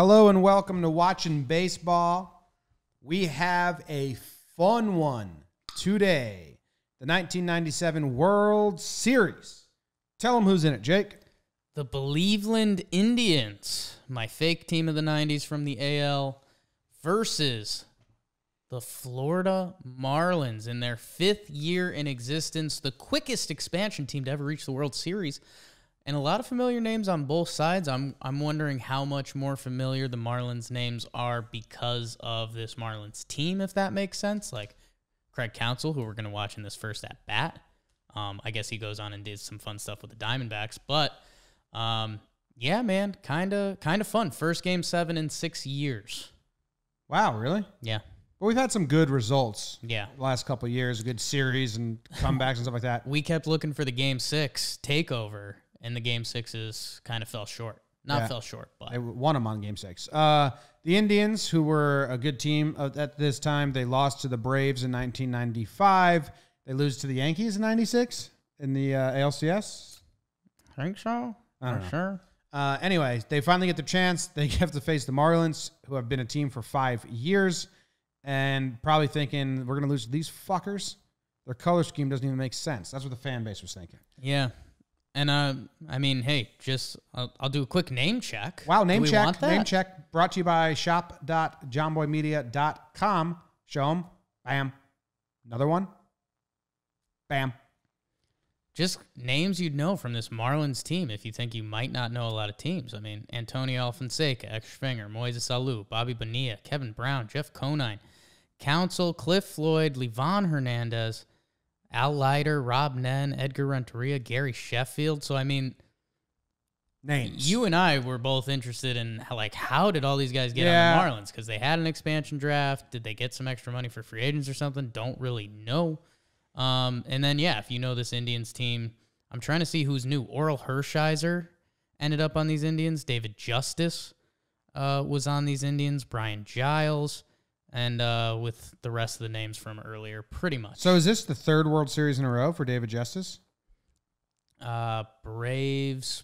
Hello and welcome to Watchin Baseball. We have a fun one today. The 1997 World Series. Tell them who's in it, Jake. The Cleveland Indians, my fake team of the 90s from the AL, versus the Florida Marlins in their 5th year in existence, the quickest expansion team to ever reach the World Series. And a lot of familiar names on both sides. I'm wondering how much more familiar the Marlins names are because of this Marlins team, if that makes sense. Like Craig Counsell, who we're going to watch in this first at bat. I guess he goes on and did some fun stuff with the Diamondbacks. But, yeah, man, kind of fun. First Game 7 in 6 years. Wow, really? Yeah. Well, we've had some good results. Yeah. The last couple of years, a good series and comebacks and stuff like that. We kept looking for the Game 6 takeover, and the Game 6s kind of fell short. Fell short, but they won them on Game 6. The Indians, who were a good team at this time, they lost to the Braves in 1995. They lose to the Yankees in 96 in the ALCS. I think so. I don't know. Sure. Anyway, they finally get the chance. They have to face the Marlins, who have been a team for 5 years, and probably thinking, we're going to lose to these fuckers. Their color scheme doesn't even make sense. That's what the fan base was thinking. Yeah. And, I mean, hey, I'll do a quick name check. Wow, name Do we check. want that? Name check brought to you by shop.jomboymedia.com. Show them. Bam. Another one. Bam. Just names you'd know from this Marlins team if you think you might not know a lot of teams. I mean, Antonio Alfonseca, Exfinger, Moises Alou, Bobby Bonilla, Kevin Brown, Jeff Conine, Counsell, Cliff Floyd, Livan Hernandez, Al Leiter, Rob Nen, Edgar Renteria, Gary Sheffield. So, I mean, Names. you and I were both interested in, how did all these guys get on the Marlins? Because they had an expansion draft. Did they get some extra money for free agents or something? Don't really know. And then, if you know this Indians team, I'm trying to see who's new. Oral Hershiser ended up on these Indians. David Justice was on these Indians. Brian Giles. And with the rest of the names from earlier, pretty much. So is this the third World Series in a row for David Justice? Braves,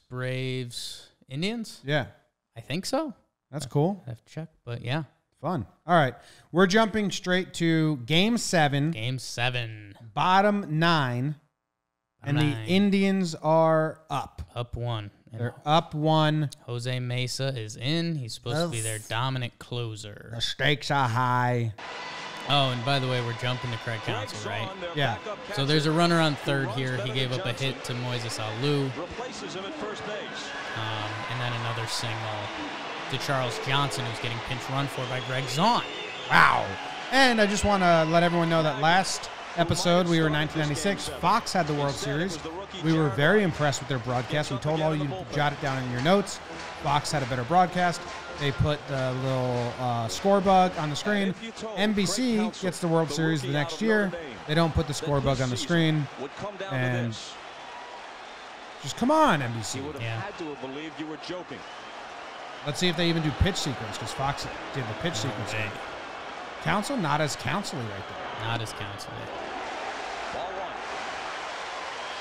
Indians? Yeah. I think so. That's cool. I have to check, but yeah. Fun. All right. We're jumping straight to Game 7. Game 7. Bottom 9. And the Indians are up. Up 1. They're up 1. Jose Mesa is in. He's supposed to be their dominant closer. The stakes are high. Oh, and by the way, we're jumping to Craig Counsell, right? Yeah. So there's a runner on third here. He gave up a hit to Moises Alou. And then another single to Charles Johnson, who's getting pinch run for by Greg Zahn. Wow. And I just want to let everyone know that last episode, we were in 1996. Fox had the World Series. We were very impressed with their broadcast. We told all you to jot it down in your notes. Fox had a better broadcast. They put the little score bug on the screen. NBC gets the World Series the next year. They don't put the score bug on the screen. And just come on, NBC. Yeah. Let's see if they even do pitch sequence, because Fox did the pitch sequence. Okay. Counsell, not as Counsell-y right there. Not as Counsell.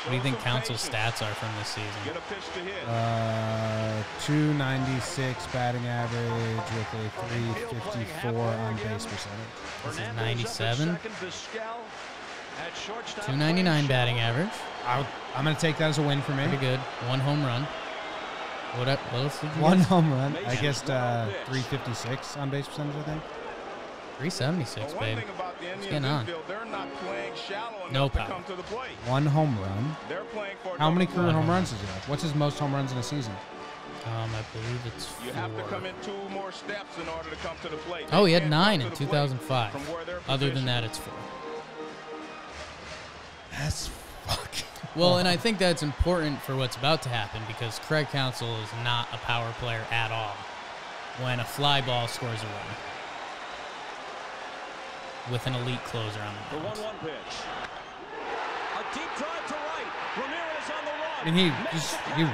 What do you think Counsell's stats are from this season? 296 batting average with a 354 on base percentage. This is 97. 299 batting average. I'm going to take that as a win for me. Pretty good. 1 home run. What else did you One get? home run. I guess 356 on base percentage, I think. 376, babe. What's going on? No power. 1 home run. How many career home runs does he have? What's his most home runs in a season? I believe it's 4. You have to come in 2 more steps in order to come to the plate. Oh, he had 9 in 2005. Other than that, it's 4. That's fucking... Well, and I think that's important for what's about to happen because Craig Counsell is not a power player at all when a fly ball scores a run with an elite closer on the mound. The 1-1 pitch. A deep drive to right. Ramirez on the run. And he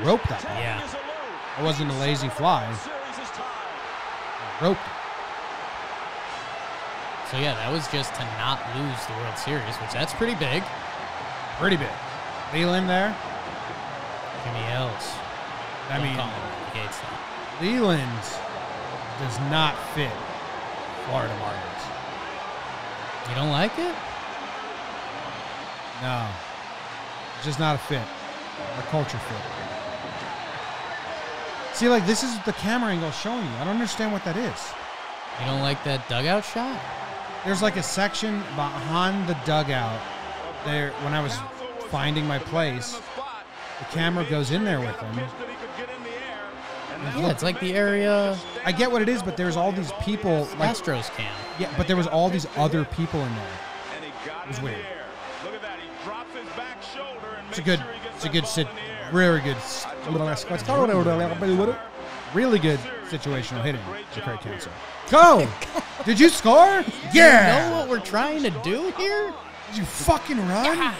roped that ball. Yeah. It wasn't a lazy fly. He roped it. So, yeah, that was just to not lose the World Series, which that's pretty big. Pretty big. Leland there. Jimmy L's. I mean, he hates that. Leland does not fit Florida Marlins. You don't like it? No. It's just not a fit. A culture fit. See, like, this is the camera angle showing you. I don't understand what that is. You don't like that dugout shot? There's like a section behind the dugout there. When I was finding my place, the camera goes in there with him. Yeah, it's like the area I get what it is, but there's all these people. Like, Astros cam. yeah, but there was all these other people in there. It was weird. It's a good sit. Really good. Really good situational hitting for Craig Counsell. Go! Did you score? Yeah! You know what we're trying to do here? Did you fucking run? A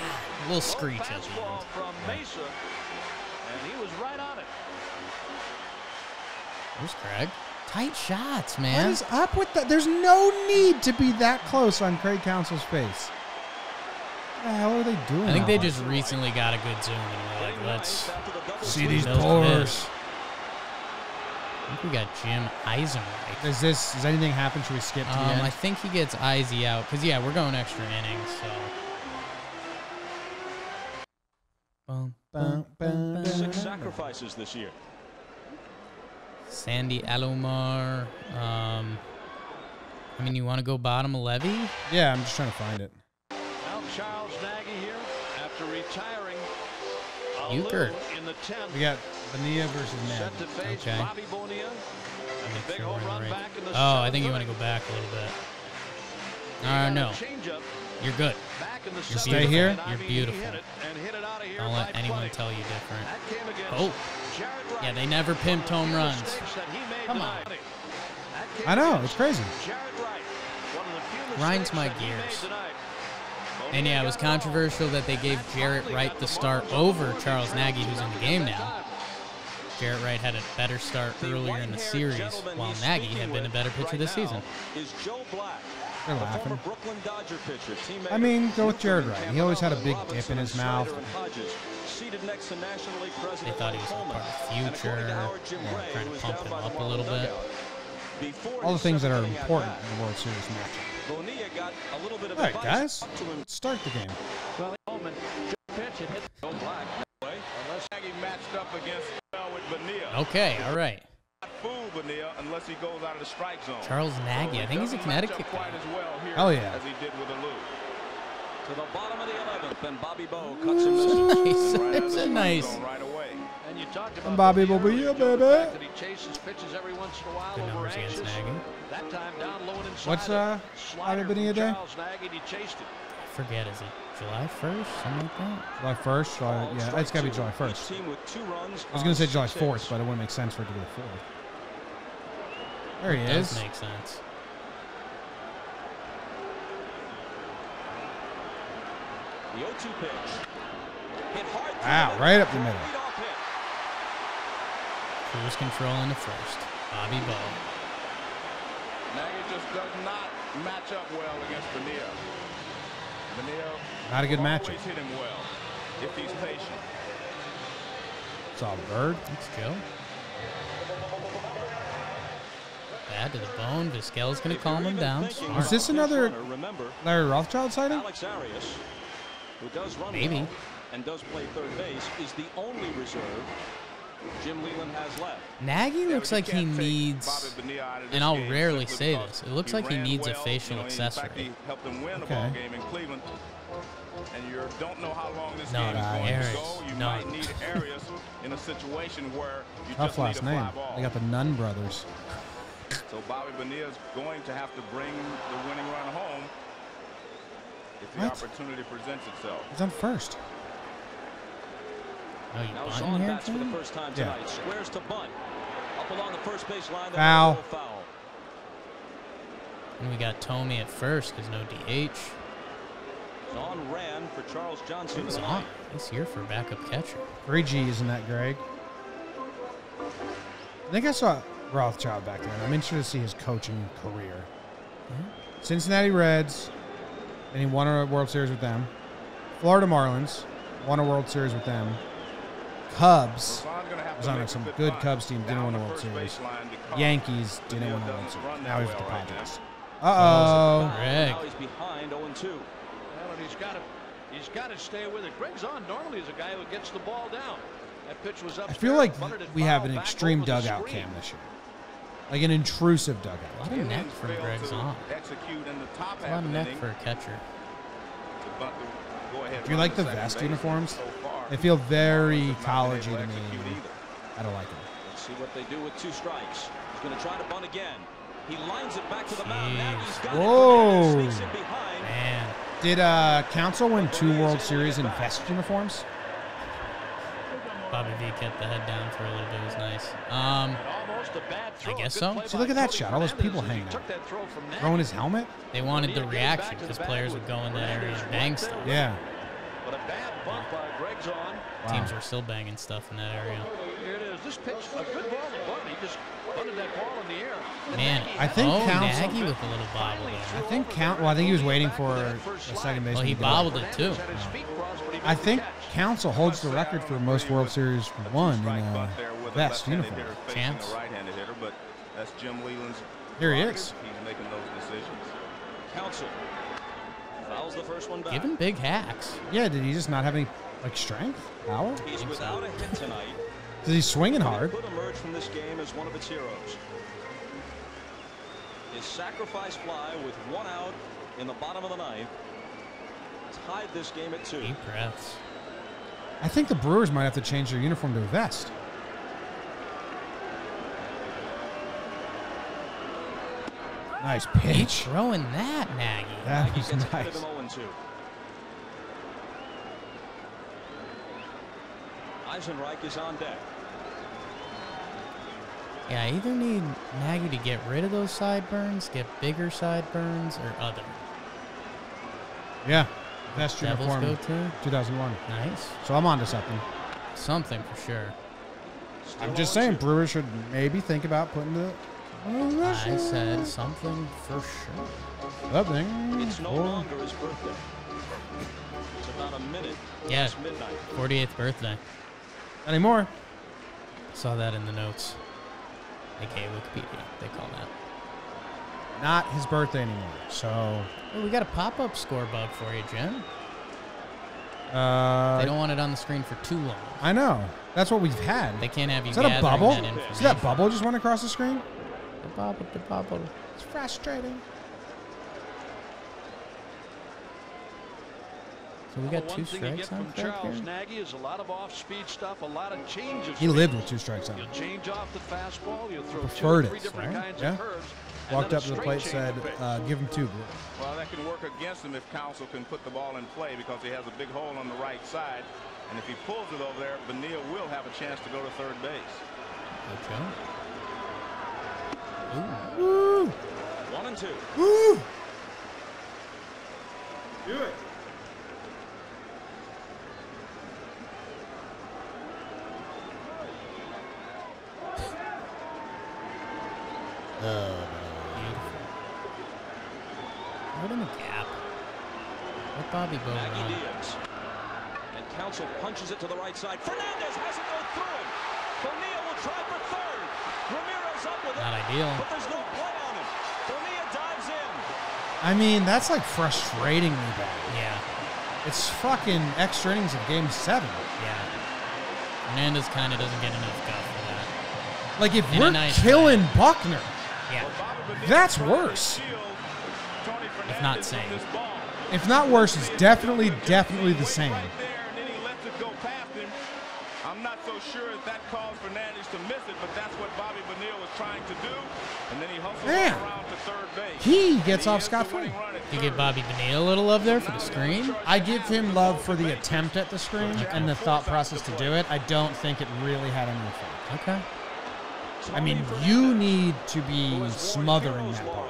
little screech at the end. From Mesa, and he was right on it. There's Craig. Tight shots, What man. is up with that? There's no need to be that close on Craig Counsell's face. What the hell are they doing? I think they out just recently got a good zoom and we're like, let's there? See these milk pores. this. I think we got Jim Eisenreich. Does anything happen? Should we skip to the end? I think he gets Izzy out because yeah, we're going extra innings. So. Bum, bum, bum, bum. 6 sacrifices this year. Sandy Alomar. I mean, you want to go bottom of Levy? Yeah, I'm just trying to find it. Now Charles Nagy here after retiring. Euchre. In the 10th. We got Bonilla versus Ned. Set to face Okay. Bobby Bonilla. And Make the big sure home we're run right. back in the Oh, I think you 7th want to go back a little bit. inning. No, Changeup you're good. back in the You're 7th Stay here. inning. I You're mean, he beautiful. hit it and hit it out of here Don't let by anyone putting. tell you different. That came against Oh, Jared Wright. yeah, they never pimped home runs. Mistakes that he made Come on. tonight. That came I know, against it's crazy. Jared Wright. One of the few Grinds mistakes my that he made gears. tonight. And yeah, it was controversial that they gave Jarrett Wright the start over Charles Nagy, who's in the game now. Jarrett Wright had a better start earlier in the series, while Nagy had been a better pitcher this season. Is Joe Black, They're the laughing. former Brooklyn Dodger pitcher, teammate I mean, go with of Jared Jordan Wright. He always had a big Campbell, dip in his Robinson, mouth. Strider, and Hodges, seated next to National League They President thought he was Coleman. part of the And according future, to Howard Jim Ray, trying who to was pump down him by the up a Marlins little bit. dugout, before All the his things that are seventh inning important at-bat, in the World Series matchup. Bonilla got a little bit of All right, advice guys, to him. let's start the game. Well, Coleman, pitch and hit Joe Black that way. Unless Nagy matched up against with Bonilla. Okay, all right. Not fool Bonilla unless he goes out of the strike zone. Charles Nagy, I think he's a Doesn't match Connecticut up quite guy. as well here Hell yeah. as he did with Alou. To the bottom of the 11th, and Bobby Bowe cuts and misses. Nice. Right out of It's the a strike nice. zone right away. And you talked And about Bobby Bonilla Bonilla, earlier, Joe, the baby. fact that he chases pitches every once in a while Good over numbers against anxious. Nagy. That time down low and inside. What's, it. Bobby Slider Bonilla from Day? Charles Nagy, and he chased it. I forget, is it July 1st? Something like that? July 1st? Yeah, it's got to be July 1st. Team with 2 runs. I was going to say July 6 4th, hits. but it wouldn't make sense for it to be the 4th. There he Does is. make sense. The 0-2 pitch. Hit hard. Wow, right up the middle. Leadoff hit. Cruise control in the first. Bobby Bowe. Nagy just does not match up well against Bonilla. Bonilla Not a good will matchup. always hit him well if he's patient. Saw a bird. Thanks, Joe. Bad to the bone. Vizquel's going to calm him down. Smart. Is this another Remember, Larry Rothschild sighting? Alex Arias, who does run Maybe. well and does play third base, is the only reserve Jim Leland has left. Nagy looks like he You can't take needs, Bobby Bonilla out of this and I'll game rarely simply say because this, it looks like he ran needs a well. facial In fact, accessory. he helped them win the Okay. ball game in Cleveland. And you don't know how long this No, game is going Arias. to go. You No. might need Arias in a situation where you Tough just need last a name. fly ball. They got the Nunn brothers. So Bobby Bonilla is going to have to bring the winning run home if the What? opportunity presents itself. He's on first. Oh, you Now bunting Sean here, bats for the Jim? first time Yeah. tonight. Squares to bunt. Up along the first base line. Foul. Foul. And we got Tomey at first because no DH. On ran for Charles Johnson. He's tonight. on. He's here for backup catcher. 3 G's in that, Greg. I think I saw Rothschild back there. I'm interested to see his coaching career. Cincinnati Reds, and he won a World Series with them. Florida Marlins, won a World Series with them. Cubs, Was on some good Cubs team, didn't win a World Series. Yankees didn't win a World Series. Now he's with the Padres. Uh-oh. Greg. Now he's behind 0-2. Well, and he's got to stay with it. Greg's on normally is a guy who gets the ball down. That pitch was up. I feel like we have an extreme dugout cam this year. Like an intrusive dugout. A lot of neck from Greg's on. A lot of neck for a catcher. If you like the vest uniforms, they feel very collegey to me. I don't like them. Let's see what they do with 2 strikes. He's going to try to bunt again. He lines it back to the mound. Now he's got Whoa. it. Sneaks it behind. Man. Did Council win 2 World Series in vest uniforms? Bobby V kept the head down for a little bit. It was nice. I guess so. See, look at that shot. All those people hanging out. Throwing his helmet? They wanted the reaction because players would go in that area and bang stuff. Yeah. But a bad bump by Greg's on. Wow. Teams were still banging stuff in that area. Here it is. This pitch, a good ball to bunt. He just bunted that ball in the air. Man, I think Council. Nagy with a little bobble there. I think I think he was waiting for a second baseman. Well, he bobbled it too. I think Council holds the record for most World Series won in a vest uniform. Chance. Here he is. He's making those decisions. Council fouls the first one back. Give him big hacks. Yeah, did he just not have any strength? Power? He's without a hit tonight. Is he swinging hard? Could emerge from this game as one of its heroes. His sacrifice fly with 1 out in the bottom of the 9th tied this game at 2. Deep breaths. I think the Brewers might have to change their uniform to a vest. Nice pitch. Throwing that, Nagy. That was Gets ahead nice. of him 0-2. Eisenreich is on deck. Yeah, I either need Nagy to get rid of those sideburns, get bigger sideburns, or other. Yeah. Vest Devils uniform. go to. 2001. Nice. So I'm on to something. Something for sure. I'm just saying, Brewers should maybe think about putting the. I said something for sure. Something. It's no longer his birthday. It's about a minute Yeah. past midnight. 48th birthday. Anymore. Saw that in the notes. AKA Wikipedia, they call that. Not his birthday anymore. So. Oh, we got a pop-up score bug for you, Jim. They They don't want it on the screen for too long. I know. That's what we've had. They can't have you Is that a gathering bubble? that information. See that bubble just went across the screen? The bubble, the bubble. It's frustrating. So we got Well, 2 one thing you get strikes on from Craig Charles here. Nagy is a lot of off-speed stuff, a lot of change of He speed. lived with 2 strikes on him. You'll change off the fastball. You'll throw 2 Preferred or 3 it, different right? kinds Yeah. of curves. and Walked then a up to the straight plate, change said, of pitch. give him 2. Well, that can work against him if Council can put the ball in play because he has a big hole on the right side. And if he pulls it over there, Bonilla will have a chance to go to third base. Okay. Woo! 1-2. Woo! Do it. Beautiful. Right in the gap. Let Bobby go Maggie around. Diaz. And Council punches it to the right side. Fernandez has it go through him. Bonilla will try for third. Ramirez up with it. Not ideal. But there's no play on him. Bonilla dives in. I mean, that's like frustratingly bad. Yeah. It's fucking extra innings of game 7. Yeah. Fernandez kind of doesn't get enough guff for that. Like, if In a we're nice killing Buckner, Yeah. that's worse. If not same. If not worse, it's definitely the same. I'm not so sure if that caused Fernandez to miss it, but that's what Bobby Bonilla was trying to do. And then he hustles Man. around to third base. He gets And off is the scot-free. winning run at You third. give Bobby Bonilla a little love there for the screen. I give him love for the attempt at the screen and the thought process to do it. I don't think it really had any effect. Okay. I mean, you need to be smothering that ball.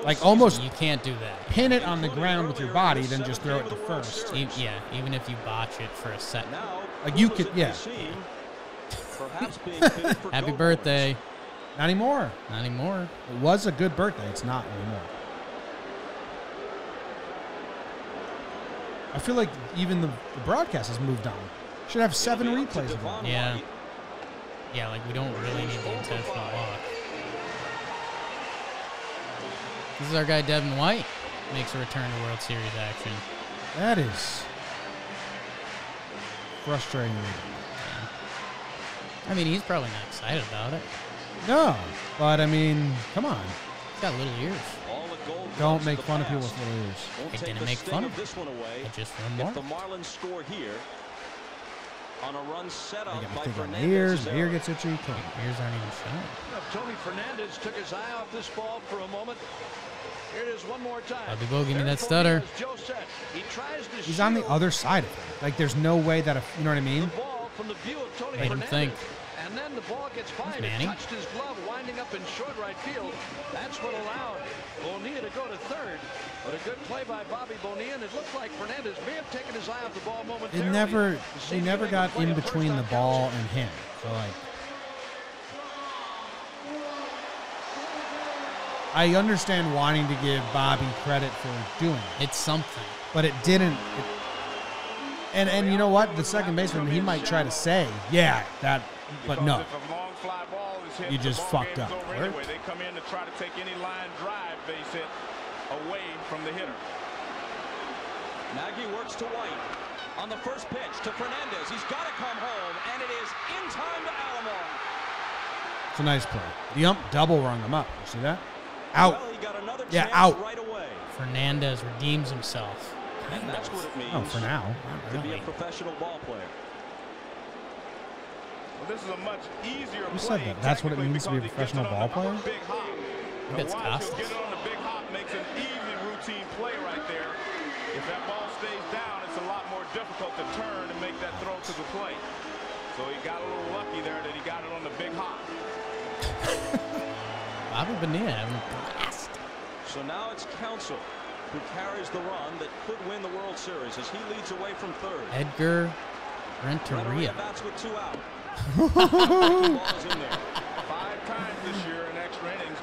Like, almost You can't do that. pin it on the ground with your body, then just throw it to first. Yeah, even if you botch it for a second. Now, Like, you could, yeah. perhaps being pitted for Happy go birthday. Not anymore. Not anymore. It was a good birthday. It's not anymore. I feel like even the broadcast has moved on. Should have 7 It'll be up to replays of Devon it. Yeah. White. Yeah, like we don't really need the intentional walk. This is our guy Devin White. Makes a return to World Series action. That is frustrating. I mean, he's probably not excited about it. No, but I mean, come on. He's got little ears. Don't make fun of people with little ears. I didn't make fun of this one away. I just If remarked. the Marlins score here on a run set up I got me by thinking my Fernandez. ears. My ear gets itchy. Come on. Ears aren't even showing. Tony Fernandez took his eye off this ball for a moment. Here it is one more time. Bobby Bo, give me that stutter. Joe said, he tries to He's on the shield other side of it. Like, there's no way that, you know what I the mean? ball from the view of Tony Made him Fernandez. think. And then the ball gets fired. It Manny. touched his glove, winding up in short right field. That's what allowed Bonilla to go to third. But a good play by Bobby Bonilla, and it looked like Fernandez may have taken his eye off the ball momentarily. He never got in between the ball and him. So, like, I understand wanting to give Bobby credit for doing it, It's something. but it didn't. And you know what? The second baseman, he might try to say, yeah, that, but no. If a long fly ball is hit, You the just ball fucked game's up. over anyway. They come in to try to take any line drive base hit away from the hitter. Nagy works to White. On the first pitch to Fernandez. He's got to come home, and it is in time to Alomar. It's a nice play. The ump double rung him up. You see that? Out. Well, he got another Yeah, chance out. right away. Fernandez redeems himself. And that's what it means Oh, for now. to be a professional ball player. Well, this is a much easier Who play. said that? That's what it means to be a technically because he professional gets it ball on player? the big hop. That's Watch, he'll Costas. get it on the big hop, makes an easy routine play right there. If that ball stays down, it's a lot more difficult to turn and make that throw to the plate. So he got a little lucky there that he got it on the big hop. Bobby Bonilla having a blast. So now it's Counsell who carries the run that could win the World Series as he leads away from third. Edgar Renteria. Bats with 2 out. The ball is in there. 5 times this year in extra innings.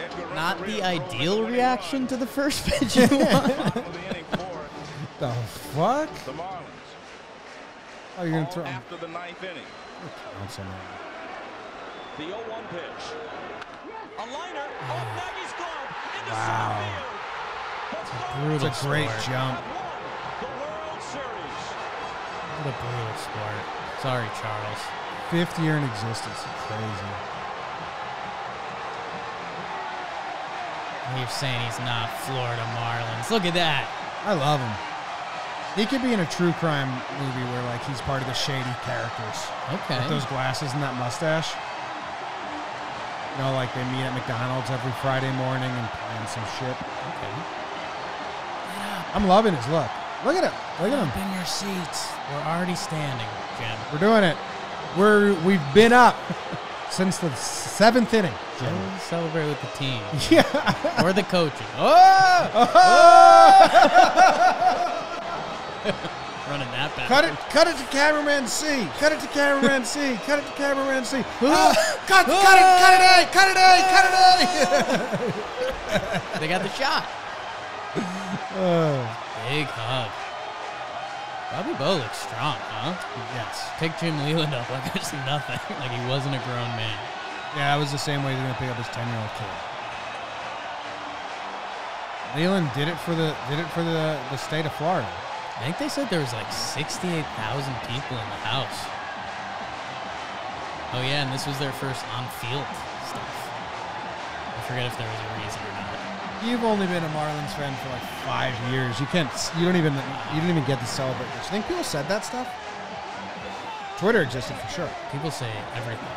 Edgar Not Renteria the drove in ideal winning reaction run. to the first pitch you want. Bottom of the inning for The fuck? the Marlins. Oh, you're going to All throw. after the 9th inning. The 0-1 pitch. A liner off Nagy's glove into Wow. center field. The Brutal It's a great sport. jump. won the World Series. What a brutal sport. Sorry, Charles. 5th year in existence. Crazy. You're saying he's not Florida Marlins. Look at that. I love him. He could be in a true crime movie where, like, he's part of the shady characters. Okay. With those glasses and that mustache. You know, like they meet at McDonald's every Friday morning and plan some shit. Okay. I'm loving his look. Look at him. Look at him. Up in your seats. We're already standing, Jim. We're doing it. We've been up since the 7th inning. Jim. We'll celebrate with the team. Yeah. Or the coaches. Running that back. Cut it to cameraman C. Cut it to cameraman C. Cut it to cameraman C. Cut it A. They got the shot. Big hug. Bobby Bo looks strong, huh? Yes. Pick Jim Leland up like there's nothing. Like he wasn't a grown man. Yeah, it was the same way he's gonna pick up his 10-year-old kid. Leland did it for the state of Florida. I think they said there was like 68,000 people in the house. Oh yeah, and this was their first on-field stuff. I forget if there was a reason or not. You've only been a Marlins fan for like 5 years. You didn't even get to celebrate this. You think people said that stuff? Twitter existed for sure. People say everything.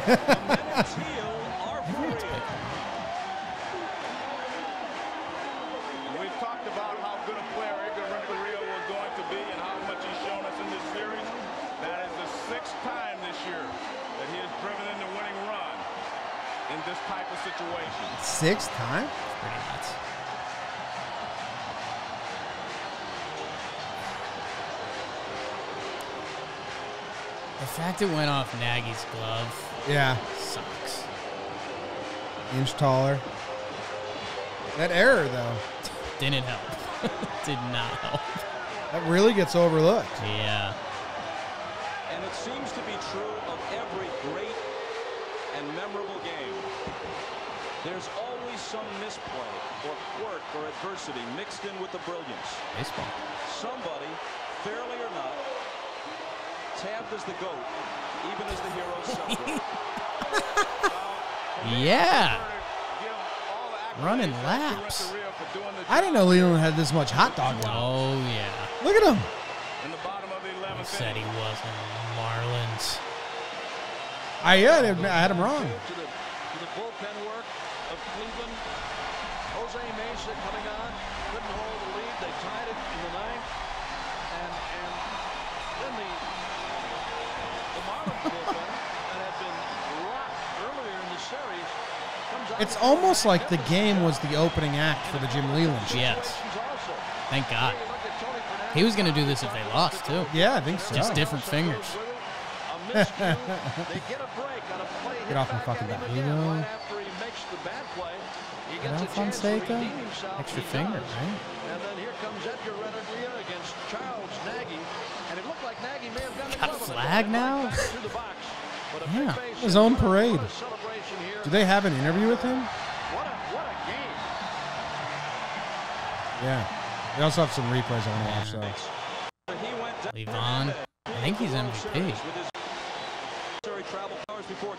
Everyone's picking. We've talked about how good a player Edgar Renteria was going to be and how much he's shown us in this series. That is the 6th time this year that he has driven in the winning run in this type of situation. 6th time? Pretty nuts. The fact it went off Nagy's glove Yeah. sucks. Inch taller. That error though, Didn't help. Did not help. that really gets overlooked. Yeah. And it seems to be true of every great and memorable game. There's always some misplay or quirk or adversity mixed in with the brilliance. Baseball. Somebody, fairly or not, tabbed as the GOAT, even as the heroes celebrate. Yeah. Running laps. I didn't know Leland had this much hot dog. Oh, yeah. Look at him. In the bottom of the 11th He said he inning. wasn't Marlins. I had him wrong. To the bullpen work of Cleveland. Jose Mesa coming on. Couldn't hold the lead. They tied it in the ninth. And then the Marlins bullpen that had been rocked earlier in the series comes out. It's almost like the game was the opening act for the Jim Leland show. Yes. Thank God. He was going to do this if they lost, too. Yeah, I think so. Just different fingers. They get a break on a play. Get off my fucking back. Right after he makes the bad play, he gets a chance to Fonseca. redeem himself. Extra He finger, does. right? And then here comes Edgar Renteria against Charles Nagy, and it looked like Nagy may have done the Got a glove of it. flag now? To the box. But a Yeah. big base His hit. own parade. What a celebration here. Do they have an interview with him? What a game. Yeah. They also have some replays I want to watch, though. He went down Levon. I think he's MVP. with his travel cars before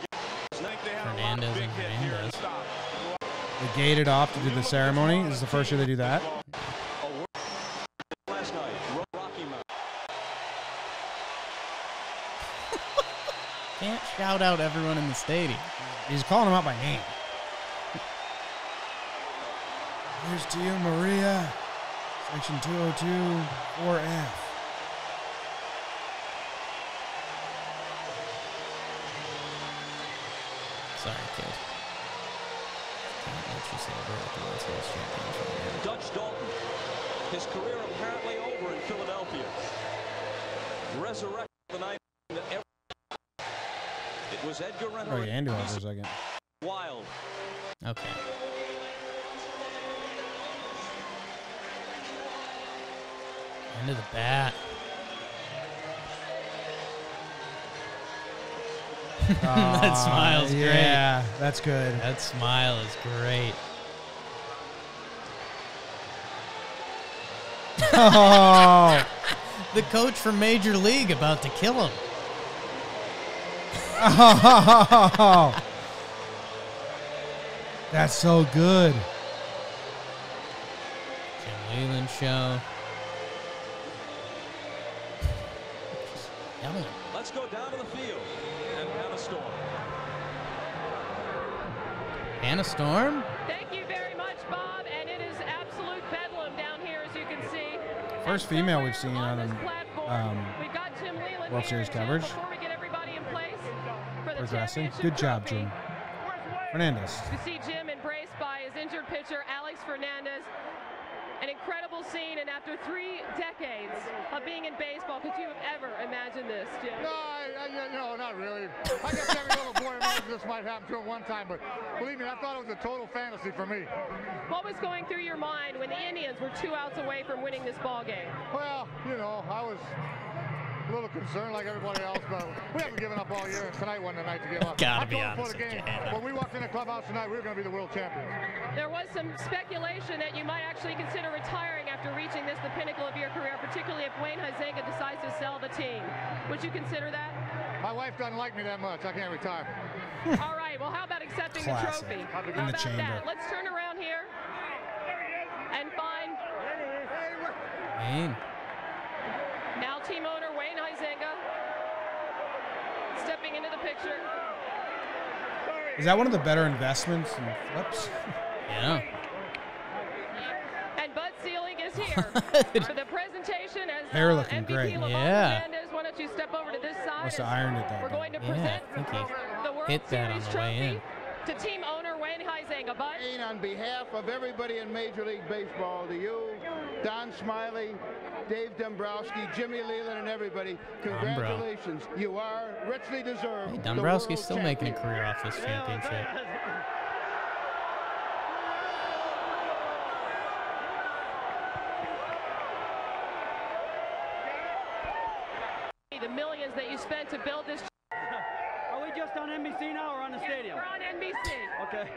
Hernandez and Hernandez. They gated off to do the ceremony. This is the first year they do that. last night. Rocky Mountain. Can't shout out everyone in the stadium. He's calling them out by name. Here's to you, Maria. Section 202, 4F. Sorry, kid. Can't let you celebrate at the World Series championship. Dutch Dalton. His career apparently over in Philadelphia. Resurrected the night that ever. It was Edgar Oh, Renteria. yeah, Andy for a second. Wild. Okay. Into the bat. That smile's great. Yeah, that's good. That smile is great. Oh, The coach from Major League about to kill him. oh. That's so good. Jim Leland show. Yelling. Let's go down to the field and Hannah Storm. Hannah Storm? Thank you very much, Bob. And it is absolute bedlam down here, as you can see. First female we've seen on this platform. We've got Jim Leland World here, Series Jim, coverage. Before we get everybody in place for the Progressing. championship Good job, trophy. Jim. Fernandez. You see Jim embraced by his injured pitcher, Alex Fernandez. An incredible scene, and after 3 decades of being in baseball, could you have ever imagined this, Jim? No, not really. I guess every little boy imagines this might happen to him one time, but believe me, I thought it was a total fantasy for me. What was going through your mind when the Indians were 2 outs away from winning this ball game? Well, I was a little concerned like everybody else, but we haven't given up all year, and tonight wasn't the night to give up. Gotta I be told honest before the with game, you, Hannah. when we walked in the clubhouse tonight, we were going to be the world champions. There was some speculation that you might actually consider retiring after reaching the pinnacle of your career, particularly if Wayne Huizenga decides to sell the team. Would you consider that? My wife doesn't like me that much. I can't retire. All right, well, how about accepting Classic. the trophy? In How the about chamber. that? Let's turn around here and find Wayne. now team owner Wayne Huizenga stepping into the picture. Is that one of the better investments and flips? Yeah. And Bud Selig is here for the presentation as Hair looking MVP great. Levon Yeah. Hernandez. Why don't you step over to this side? Must have as ironed it that We're day. going to Yeah, present I think he the World hit that on Series the way trophy in. to team owner Wayne Huizenga. Bud? On behalf of everybody in Major League Baseball, to you, Don Smiley, Dave Dombrowski, Jimmy Leland, and everybody, congratulations. You are richly deserved. Hey, the Dombrowski's world still making a champion. career off this championship. The millions that you spent to build this. Are we just on NBC now or on the stadium? We're on NBC. Okay.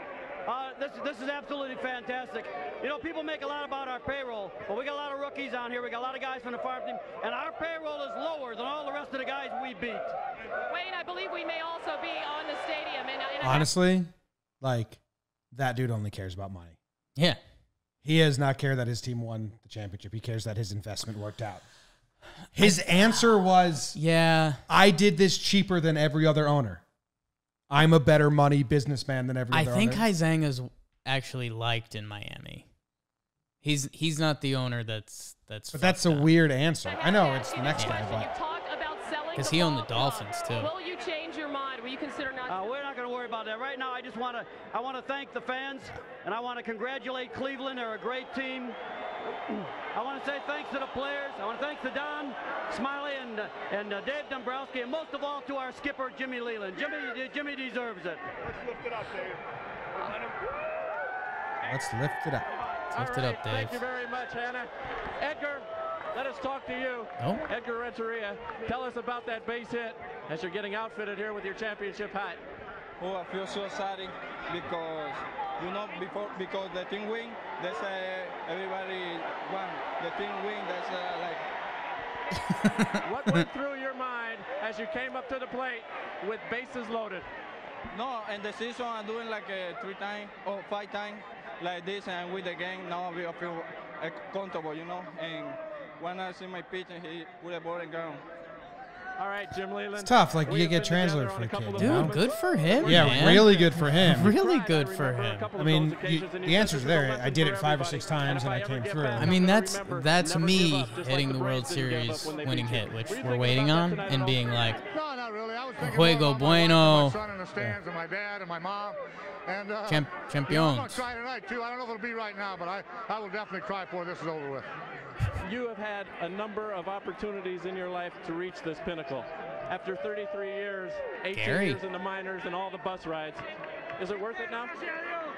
This is absolutely fantastic. You know, people make a lot about our payroll, but we got a lot of rookies on here. We got a lot of guys from the farm team, and our payroll is lower than all the rest of the guys we beat. Wayne, I believe we may also be on the stadium. Honestly, like, that dude only cares about money. Yeah. He does not care that his team won the championship. He cares that his investment worked out. His answer was, yeah, I did this cheaper than every other owner. I'm a better money businessman than every other owner. I think Huizenga's actually liked in Miami. He's not the owner that's. But that's a weird answer. I know it's the next guy, but because he owned the Dolphins too. Will you change your mind? Will you consider not? We're not going to worry about that right now. I want to thank the fans, and I want to congratulate Cleveland. They're a great team. I want to say thanks to the players. I want to thank to Don Smiley and Dave Dombrowski, and most of all to our skipper, Jimmy Leland. Jimmy deserves it. Let's lift it up, Dave. let's lift it up. Lift it up, Dave. Thank you very much, Hannah. Edgar, let us talk to you. Oh. Edgar Renteria, tell us about that base hit as you're getting outfitted here with your championship hat. Oh, I feel so excited because, because the team win, that's everybody won. The team win, that's What went through your mind as you came up to the plate with bases loaded? No, in the season I'm doing like 3 times or 5 times like this, and with the game now I feel comfortable, And when I see my pitch, he put the ball in ground. All right, Jim Leland. It's tough. Like, you get translator for a kid. Dude, good for him. Yeah, man. really good for him. Really good for him. I mean, the answer's there. I did it 5 or 6 times and I came through. I mean, that's me hitting the World Series winning hit, which we're waiting on, and being like, No, not really. I was thinking Juego about bueno. my son in the stands and my dad and my mom. And Champions. I'm going to try tonight, too. I don't know if it'll be right now, but I will definitely try before this is over with. You have had a number of opportunities in your life to reach this pinnacle. After 33 years, 18 years in the minors and all the bus rides, is it worth it now?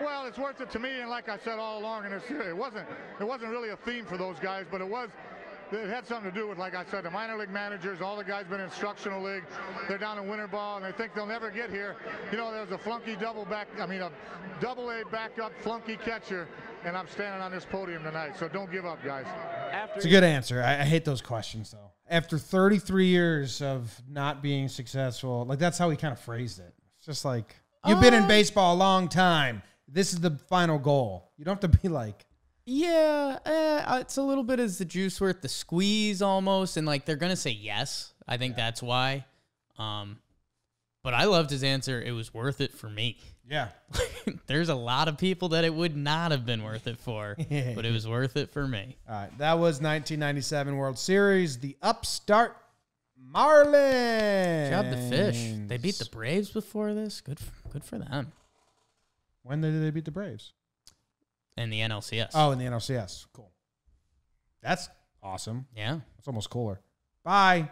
Well, it's worth it to me, and like I said all along, and it wasn't really a theme for those guys, but it had something to do with, like I said, the minor league managers, all the guys been in instructional league, they're down in winter ball, and they think they'll never get here. There's a flunky a double-A backup flunky catcher, and I'm standing on this podium tonight, so don't give up, guys. It's a good answer. I hate those questions, though. After 33 years of not being successful, like, that's how he kind of phrased it. It's just like, you've been in baseball a long time. This is the final goal. You don't have to be like... Yeah, it's a little bit as the juice worth the squeeze almost, and like they're gonna say yes. I think that's why. But I loved his answer. It was worth it for me. Yeah. There's a lot of people that it would not have been worth it for, but it was worth it for me. All right, that was 1997 World Series. The upstart Marlins. Job the fish. They beat the Braves before this. Good for them. When did they beat the Braves? In the NLCS. Oh, in the NLCS. Cool. That's awesome. Yeah. It's almost cooler. Bye.